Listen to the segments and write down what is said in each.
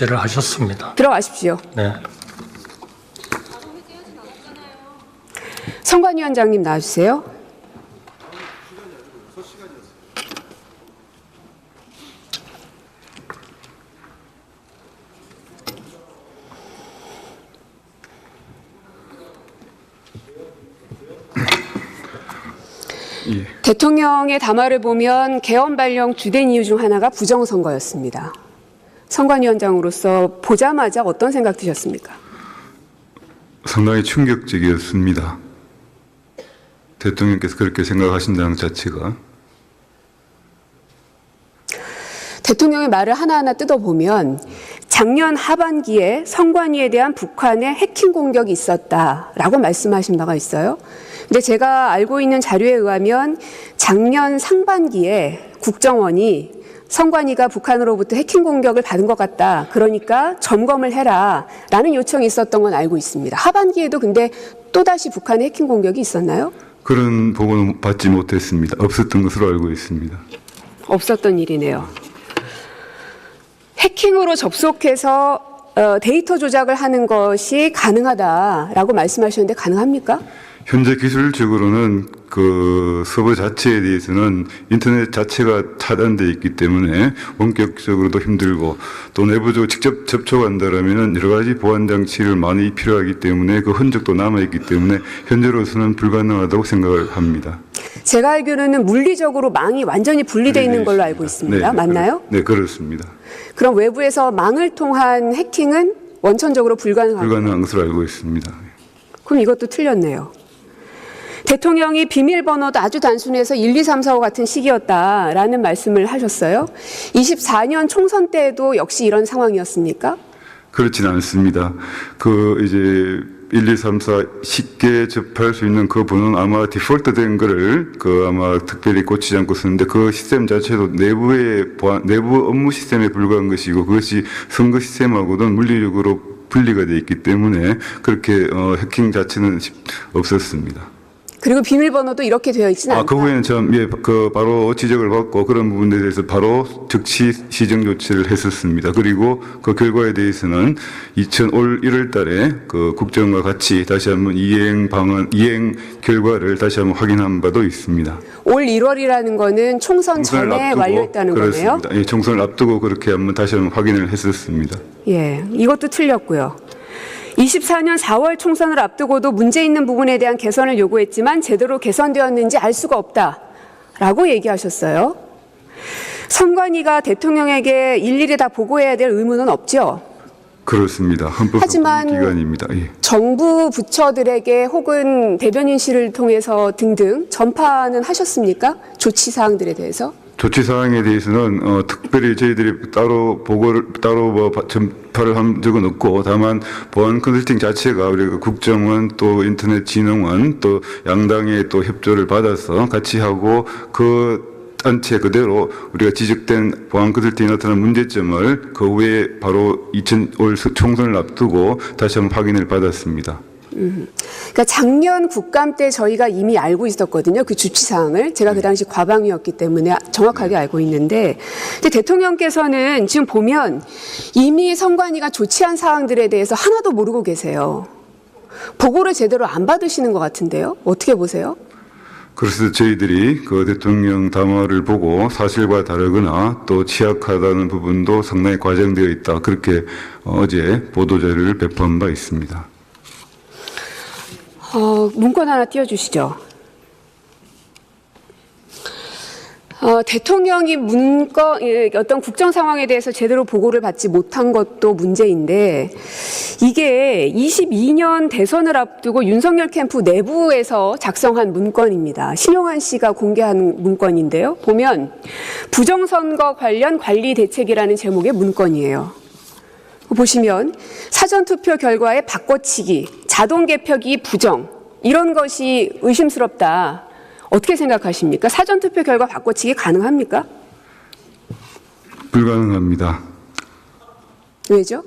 를 하셨습니다. 들어가십시오. 네. 선관위원장님 나와주세요. 예. 대통령의 담화를 보면 개헌 발령 주된 이유 중 하나가 부정선거였습니다. 선관위원장으로서 보자마자 어떤 생각 드셨습니까? 상당히 충격적이었습니다. 대통령께서 그렇게 생각하신다는 자체가. 대통령의 말을 하나하나 뜯어보면 작년 하반기에 선관위에 대한 북한의 해킹 공격이 있었다라고 말씀하신 바가 있어요. 근데 제가 알고 있는 자료에 의하면 작년 상반기에 국정원이 선관위가 북한으로부터 해킹 공격을 받은 것 같다. 그러니까 점검을 해라라는 요청이 있었던 건 알고 있습니다. 하반기에도 근데 또다시 북한의 해킹 공격이 있었나요? 그런 보고는 받지 못했습니다. 없었던 것으로 알고 있습니다. 없었던 일이네요. 해킹으로 접속해서 데이터 조작을 하는 것이 가능하다라고 말씀하셨는데 가능합니까? 현재 기술적으로는 그 서버 자체에 대해서는 인터넷 자체가 차단되어 있기 때문에 원격적으로도 힘들고 또 내부적으로 직접 접촉한다라면 여러 가지 보안 장치를 많이 필요하기 때문에 그 흔적도 남아있기 때문에 현재로서는 불가능하다고 생각을 합니다. 제가 알기로는 물리적으로 망이 완전히 분리되어 있는 걸로 알고 있습니다. 네, 맞나요? 네, 그렇습니다. 그럼 외부에서 망을 통한 해킹은 원천적으로 불가능합니다. 불가능한 것으로 알고 있습니다. 그럼 이것도 틀렸네요. 대통령이 비밀번호도 아주 단순해서 1, 2, 3, 4, 5 같은 시기였다라는 말씀을 하셨어요. 24년 총선 때에도 역시 이런 상황이었습니까? 그렇지는 않습니다. 그 이제 1, 2, 3, 4 쉽게 접할 수 있는 그 번호는 아마 디폴트 된 거를 그 아마 특별히 고치지 않고 쓰는데 그 시스템 자체도 내부 업무 시스템에 불과한 것이고 그것이 선거 시스템하고는 물리적으로 분리가 되어 있기 때문에 그렇게 해킹 자체는 없었습니다. 그리고 비밀번호도 이렇게 되어 있지는 않다. 그 후에는 그 바로 지적을 받고 그런 부분에 대해서 바로 즉시 시정 조치를 했었습니다. 그리고 그 결과에 대해서는 올 1월 달에 그 국정과 같이 다시 한번 이행 결과를 다시 한번 확인한 바도 있습니다. 올 1월이라는 거는 총선 전에 완료했다는 그렇습니다. 거네요? 예, 총선을 앞두고 그렇게 한번 다시 한번 확인을 했었습니다. 예, 이것도 틀렸고요. 24년 4월 총선을 앞두고도 문제 있는 부분에 대한 개선을 요구했지만 제대로 개선되었는지 알 수가 없다라고 얘기하셨어요. 선관위가 대통령에게 일일이 다 보고해야 될 의무는 없죠. 그렇습니다. 헌법상 하지만 기관입니다. 예. 정부 부처들에게 혹은 대변인실을 통해서 등등 전파는 하셨습니까? 조치 사항들에 대해서? 조치 사항에 대해서는 특별히 저희들이 따로 전파를 한 적은 없고 다만 보안 컨설팅 자체가 우리가 국정원 또 인터넷진흥원 또 양당의 또 협조를 받아서 같이 하고 그 단체 그대로 우리가 지적된 보안 컨설팅에 나타난 문제점을 그 후에 바로 올 총선을 앞두고 다시 한번 확인을 받았습니다. 그러니까 작년 국감 때 저희가 이미 알고 있었거든요. 그 주치사항을. 제가 그 당시 과방위였기 때문에 정확하게 알고 있는데 근데 대통령께서는 지금 보면 이미 선관위가 조치한 사항들에 대해서 하나도 모르고 계세요. 보고를 제대로 안 받으시는 것 같은데요. 어떻게 보세요? 그래서 저희들이 그 대통령 담화를 보고 사실과 다르거나 또 취약하다는 부분도 상당히 과장되어 있다. 그렇게 어제 보도자료를 배포한 바 있습니다. 문건 하나 띄워주시죠. 대통령이 어떤 국정 상황에 대해서 제대로 보고를 받지 못한 것도 문제인데 이게 22년 대선을 앞두고 윤석열 캠프 내부에서 작성한 문건입니다. 신용환 씨가 공개한 문건인데요. 보면 부정선거 관련 관리 대책이라는 제목의 문건이에요. 보시면 사전투표 결과의 바꿔치기, 자동개표기 부정 이런 것이 의심스럽다. 어떻게 생각하십니까? 사전투표 결과 바꿔치기 가능합니까? 불가능합니다. 왜죠?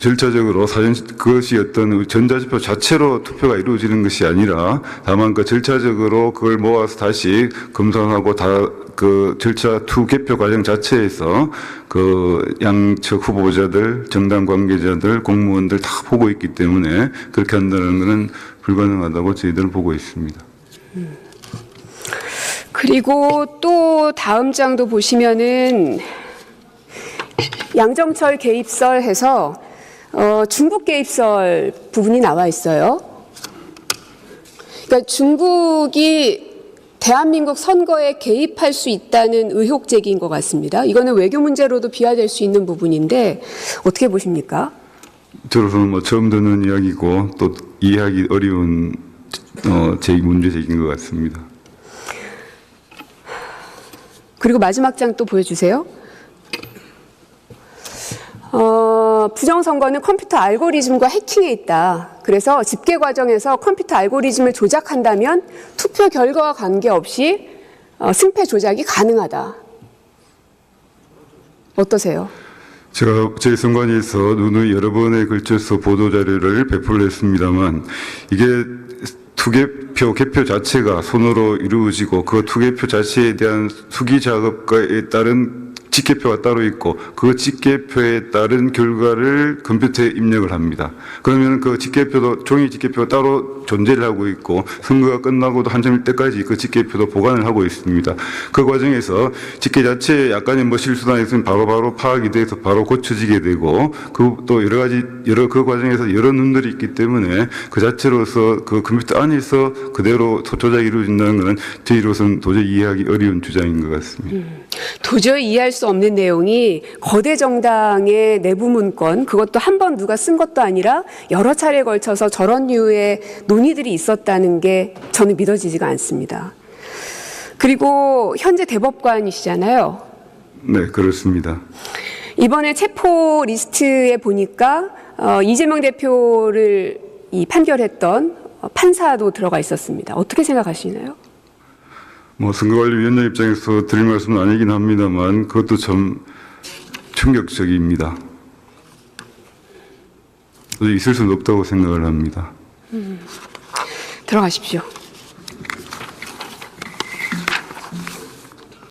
절차적으로 그것이 어떤 전자지표 자체로 투표가 이루어지는 것이 아니라 다만 그 절차적으로 그걸 모아서 다시 검사하고 그 절차 투 개표 과정 자체에서 그 양측 후보자들, 정당 관계자들, 공무원들 다 보고 있기 때문에 그렇게 한다는 것은 불가능하다고 저희들은 보고 있습니다. 그리고 또 다음 장도 보시면은 양정철 개입설 해서 중국 개입설 부분이 나와 있어요. 그러니까 중국이 대한민국 선거에 개입할 수 있다는 의혹 제기인 것 같습니다. 이거는 외교 문제로도 비화될 수 있는 부분인데 어떻게 보십니까? 저로서는 뭐 처음 듣는 이야기고 또 이해하기 어려운 문제 제기인 것 같습니다. 그리고 마지막 장 또 보여주세요. 부정선거는 컴퓨터 알고리즘과 해킹에 있다. 그래서 집계 과정에서 컴퓨터 알고리즘을 조작한다면 투표 결과와 관계없이 승패 조작이 가능하다. 어떠세요? 제가 저희 선관위에서 누누이 여러 번에 걸쳐서 보도자료를 배포를 했습니다만 이게 투개표, 개표 자체가 손으로 이루어지고 그 투개표 자체에 대한 수기 작업에 따른 직계표가 따로 있고 그 직계표에 따른 결과를 컴퓨터에 입력을 합니다. 그러면 그 직계표도 종이 직계표가 따로 존재를 하고 있고 선거가 끝나고도 한참일 때까지 그 직계표도 보관을 하고 있습니다. 그 과정에서 직계 자체에 약간의 뭐 실수나 있으면 바로바로 파악이 돼서 바로 고쳐지게 되고 그 또 여러 가지 그 과정에서 여러 눈들이 있기 때문에 그 자체로서 그 컴퓨터 안에서 그대로 조작이 이루어진다는 것은 저희로서는 도저히 이해하기 어려운 주장인 것 같습니다. 도저히 이해할 수 없는 내용이 거대 정당의 내부 문건, 그것도 한 번 누가 쓴 것도 아니라 여러 차례에 걸쳐서 저런 류의 논의들이 있었다는 게 저는 믿어지지가 않습니다. 그리고 현재 대법관이시잖아요. 네, 그렇습니다. 이번에 체포 리스트에 보니까 이재명 대표를 판결했던 판사도 들어가 있었습니다. 어떻게 생각하시나요? 뭐 선거관리위원장 입장에서 드릴 말씀은 아니긴 합니다만 그것도 참 충격적입니다. 도저히 있을 수는 없다고 생각을 합니다. 들어가십시오.